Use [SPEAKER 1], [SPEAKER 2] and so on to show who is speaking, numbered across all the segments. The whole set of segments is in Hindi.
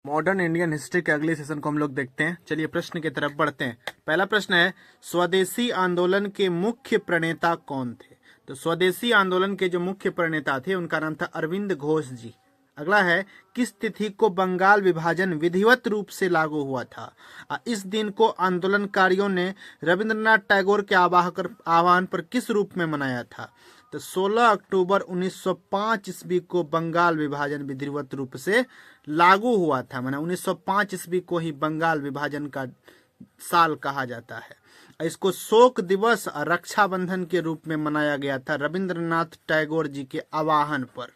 [SPEAKER 1] मॉडर्न इंडियन हिस्ट्री के अगले सेशन को हम लोग देखते हैं। चलिए प्रश्न की तरफ बढ़ते हैं। पहला प्रश्न है, स्वदेशी आंदोलन के मुख्य प्रणेता कौन थे? तो स्वदेशी आंदोलन के जो मुख्य प्रणेता थे उनका नाम था अरविंद घोष जी। अगला है, किस तिथि को बंगाल विभाजन विधिवत रूप से लागू हुआ था? इस दिन को आंदोलनकारियों ने रविंद्रनाथ टैगोर के आह्वान पर किस रूप में मनाया था? तो 16 अक्टूबर 1905 ईस्वी को बंगाल विभाजन विधिवत रूप से लागू हुआ था। माना 1905 ईस्वी को ही बंगाल विभाजन का साल कहा जाता है। इसको शोक दिवस और रक्षाबंधन के रूप में मनाया गया था। रविंद्रनाथ टैगोर जी के आह्वान पर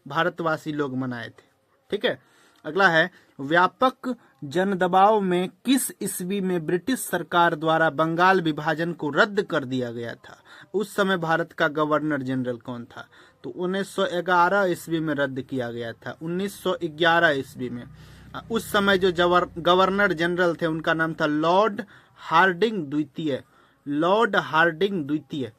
[SPEAKER 1] भारतवासी लोग मनाए थे। ठीक है। अगला है, व्यापक जनदबाव में किस ईस्वी में ब्रिटिश सरकार द्वारा बंगाल विभाजन को रद्द कर दिया गया था? उस समय भारत का गवर्नर जनरल कौन था? तो 1911 ईस्वी में रद्द किया गया था। 1911 ईस्वी में। उस समय जो गवर्नर जनरल थे उनका नाम था लॉर्ड हार्डिंग द्वितीय। लॉर्ड हार्डिंग द्वितीय।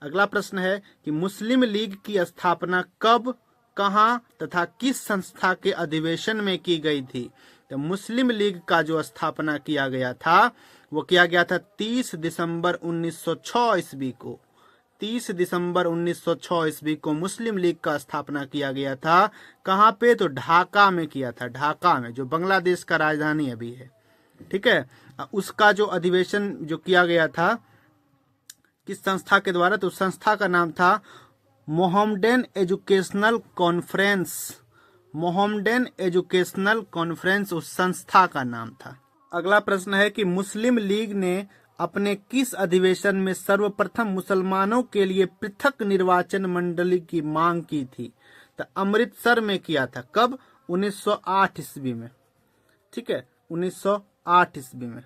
[SPEAKER 1] अगला प्रश्न है कि मुस्लिम लीग की स्थापना कब, कहां तथा किस संस्था के अधिवेशन में की गई थी? तो मुस्लिम लीग का जो स्थापना किया गया था वो किया गया था 30 दिसंबर 1906 ईस्वी को। 30 दिसंबर 1906 ईस्वी को मुस्लिम लीग का स्थापना किया गया था। कहां पे? तो ढाका में किया था। ढाका में, जो बांग्लादेश का राजधानी अभी है। ठीक है। उसका जो अधिवेशन जो किया गया था किस संस्था के द्वारा? तो संस्था का नाम था Mohammedan educational conference. Mohammedan educational conference उस संस्था का नाम था। अगला प्रश्न है कि मुस्लिम लीग ने अपने किस अधिवेशन में सर्वप्रथम मुसलमानों के लिए पृथक निर्वाचन मंडली की मांग की थी? तो अमृतसर में किया था। कब? 1908 ईस्वी में। ठीक है, 1908 ईस्वी में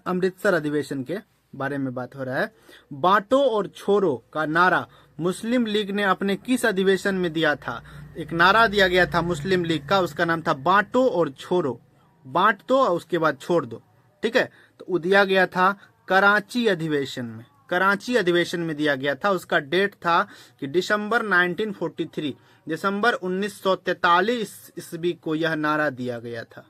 [SPEAKER 1] अमृतसर अधिवेशन के बारे में बात हो रहा है। बांटो और छोड़ो का नारा मुस्लिम लीग ने अपने किस अधिवेशन में दिया था? एक नारा दिया गया था मुस्लिम लीग का, उसका नाम था बांटो और छोड़ो। बांट दो और उसके बाद छोड़ दो। ठीक है। तो वो दिया गया था कराची अधिवेशन में। कराची अधिवेशन में दिया गया था। उसका डेट था कि दिसंबर 1943, दिसंबर 1943 ईस्वी को यह नारा दिया गया था।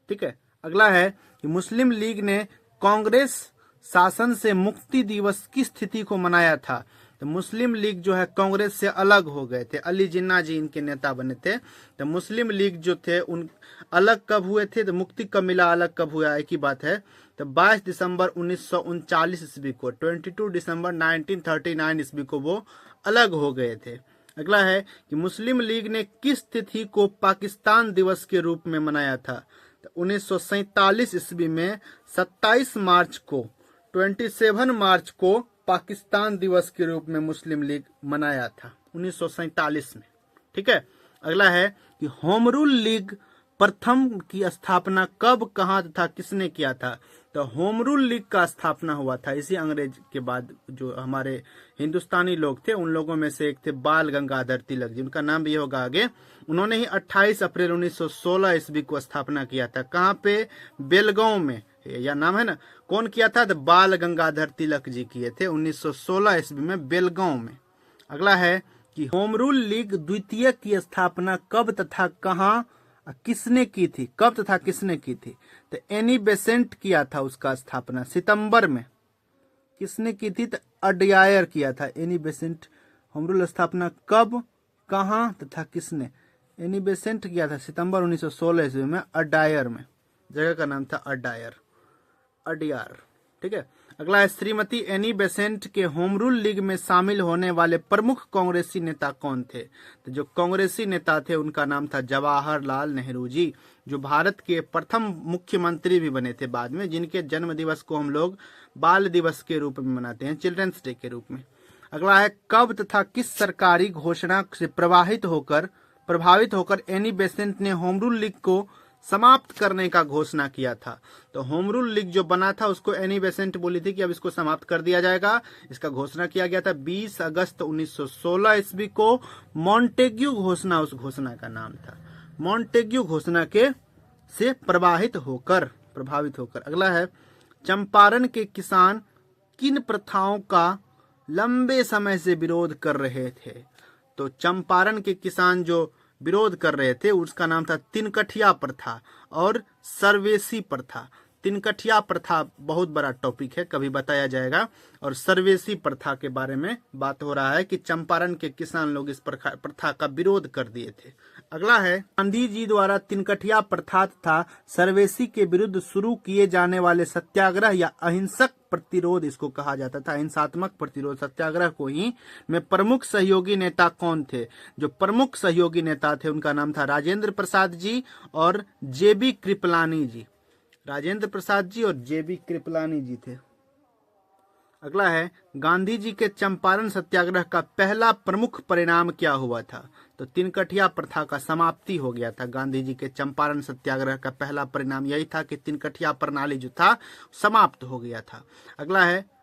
[SPEAKER 1] ठीक है। अगला है कि मुस्लिम लीग ने कांग्रेस शासन से मुक्ति दिवस किस तिथि को मनाया था? तो मुस्लिम लीग जो है कांग्रेस से अलग हो गए थे। अली जिन्ना जी इनके नेता बने थे। तो मुस्लिम लीग जो थे उन अलग कब हुए थे? तो मुक्ति कब मिला, अलग कब हुआ, एक ही बात है। तो 22 दिसंबर 1939 ईस्वी को, 22 दिसंबर 1939 ईस्वी को वो अलग हो गए थे। अगला है कि मुस्लिम लीग ने किस तिथि को पाकिस्तान दिवस के रूप में मनाया था? तो 1947 ईस्वी में 27 मार्च को, 27 मार्च को पाकिस्तान दिवस के रूप में मुस्लिम लीग मनाया था 1947 में। ठीक है। अगला है कि होम रूल लीग प्रथम की स्थापना कब, कहां तथा किसने किया था? तो होम रूल लीग का स्थापना हुआ था इसी अंग्रेज के बाद। जो हमारे हिंदुस्तानी लोग थे उन लोगों में से एक थे बाल गंगाधर तिलक जी, उनका नाम भी होगा आगे। उन्होंने ही 28 अप्रैल 1916 ईस्वी को स्थापना किया था। कहां पे? बेलगांव में। या नाम है ना, कौन किया था? तो बाल गंगाधर तिलक जी किए थे 1916 ईस्वी में बेलगांव में। अगला है कि होम रूल लीग द्वितीय की स्थापना कब तथा कहां किसने की थी? कब तथा किसने की थी? तो एनी बेसेंट किया था उसका स्थापना सितंबर में। किसने की थी? तो अडयायर किया था। एनी बेसेंट होम रूल स्थापना कब, कहां तथा किसने? एनी बेसेंट किया था सितंबर 1916 ईस्वी में अडायर में। जगह का नाम था अडायर, अडियार। ठीक है। अगला है, श्रीमती एनी बेसेंट के होम रूल लीग में शामिल होने वाले प्रमुख कांग्रेसी नेता कौन थे? तो जो कांग्रेसी नेता थे उनका नाम था जवाहरलाल नेहरू जी, जो भारत के प्रथम मुख्यमंत्री भी बने थे बाद में, जिनके जन्म दिवस को हम लोग बाल दिवस के रूप में मनाते हैं, चिल्ड्रंस डे के रूप में। अगला है, कब तथा किस सरकारी घोषणा से प्रभावित होकर एनी बेसेंट ने होम रूल लीग को समाप्त करने का घोषणा किया था? तो होम रूल लीग जो बना था उसको एनी बेसेंट बोली थी कि अब इसको समाप्त कर दिया जाएगा। इसका घोषणा किया गया था 20 अगस्त 1916 ईस्वी को। मॉन्टेग्यू घोषणा उस घोषणा का नाम था। मॉन्टेग्यू घोषणा के से प्रभावित होकर। अगला है, चंपारण के किसान किन प्रथाओं का लंबे समय से विरोध कर रहे थे? तो चंपारण के किसान जो विरोध कर रहे थे, उसका नाम था तिनकठिया प्रथा और सर्वेसी प्रथा। तिनकठिया प्रथा बहुत बड़ा टॉपिक है, कभी बताया जाएगा। और सर्वेसी प्रथा के बारे में बात हो रहा है कि चंपारण के किसान लोग इस प्रथा का विरोध कर दिए थे। अगला है, गांधी जी द्वारा तिनकठिया प्रथा तथा सर्वेसी के विरुद्ध शुरू किए जाने वाले सत्याग्रह या अहिंसक प्रतिरोध, इसको कहा जाता था अहिंसात्मक प्रतिरोध सत्याग्रह को ही में प्रमुख सहयोगी नेता कौन थे? जो प्रमुख सहयोगी नेता थे उनका नाम था राजेंद्र प्रसाद जी और जेबी कृपलानी जी। राजेंद्र प्रसाद जी और जेबी कृपलानी जी थे। अगला है, गांधी जी के चंपारण सत्याग्रह का पहला प्रमुख परिणाम क्या हुआ था? तो तिनकठिया प्रथा का समाप्ति हो गया था। गांधी जी के चंपारण सत्याग्रह का पहला परिणाम यही था कि तिनकठिया प्रणाली जो था समाप्त हो गया था। अगला है,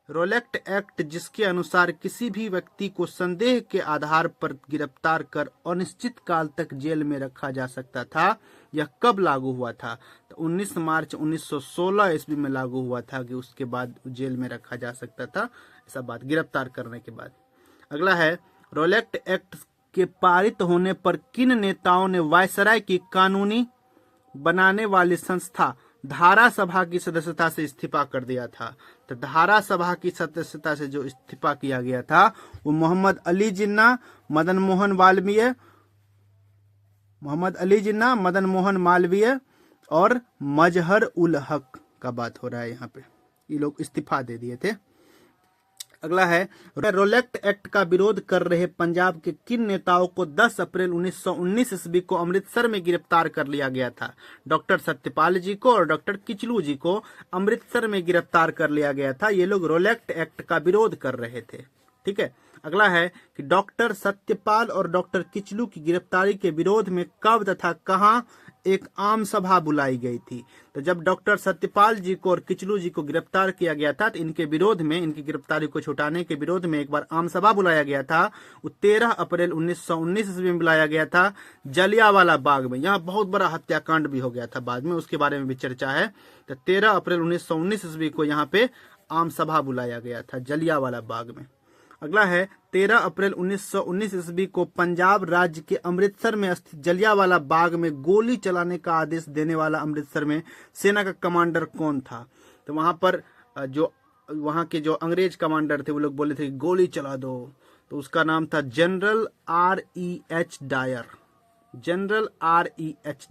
[SPEAKER 1] रोलेक्ट एक्ट, जिसके अनुसार किसी भी व्यक्ति को संदेह के आधार पर गिरफ्तार कर अनिश्चित काल तक जेल में रखा जा सकता था, यह कब लागू हुआ था? तो 19 मार्च 1916 ईस्वी में लागू हुआ था कि उसके बाद जेल में रखा जा सकता था, ऐसा बात गिरफ्तार करने के बाद। अगला है, रोलेक्ट एक्ट के पारित होने पर किन नेताओं ने वायसराय की कानूनी बनाने वाली संस्था धारा सभा की सदस्यता से इस्तीफा कर दिया था? तो धारा सभा की सदस्यता से जो इस्तीफा किया गया था वो मोहम्मद अली जिन्ना, मदन मोहन मालवीय और मजहर उल हक का बात हो रहा है। यहाँ पे ये लोग इस्तीफा दे दिए थे। अगला है, रोलेक्ट एक्ट का विरोध कर रहे पंजाब के किन नेताओं को 10 अप्रैल 1919 ईस्वी को अमृतसर में गिरफ्तार कर लिया गया था? डॉक्टर सत्यपाल जी को और डॉक्टर किचलू जी को अमृतसर में गिरफ्तार कर लिया गया था। ये लोग रोलेक्ट एक्ट का विरोध कर रहे थे। ठीक है। अगला है कि डॉक्टर सत्यपाल और डॉक्टर किचलू की गिरफ्तारी के विरोध में कब तथा कहां एक आम सभा बुलाई गई थी? तो जब डॉक्टर सत्यपाल जी को और किचलू जी को गिरफ्तार किया गया था तो इनके विरोध में, इनकी गिरफ्तारी को छुटाने के विरोध में एक बार आम सभा बुलाया गया था। वो 13 अप्रैल 1919 ईस्वी में बुलाया गया था जलियांवाला बाग में। यहाँ बहुत बड़ा हत्याकांड भी हो गया था बाद में, उसके बारे में भी चर्चा है। तो 13 अप्रैल 1919 ईस्वी को यहाँ पे आम सभा बुलाया गया था जलियांवाला बाग में। अगला है, 13 अप्रैल 1919 ईस्वी को पंजाब राज्य के अमृतसर में स्थित जलियांवाला बाग में गोली चलाने का आदेश देने वाला अमृतसर में सेना का कमांडर कौन था? तो वहां पर जो वहां के जो अंग्रेज कमांडर थे वो लोग बोले थे कि गोली चला दो, तो उसका नाम था general R.E.H. Dyer. General R.E.H.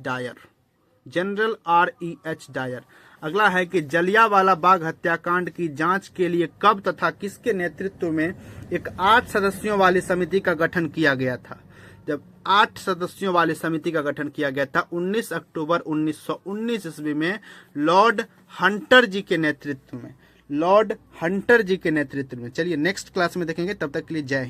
[SPEAKER 1] Dyer. अगला है कि जलियांवाला बाग हत्याकांड की जांच के लिए कब तथा किसके नेतृत्व में एक 8 सदस्यों वाली समिति का गठन किया गया था? जब 8 सदस्यों वाली समिति का गठन किया गया था 19 अक्टूबर 1919 ईस्वी में लॉर्ड हंटर जी के नेतृत्व में। चलिए नेक्स्ट क्लास में देखेंगे, तब तक के लिए जय हिंद।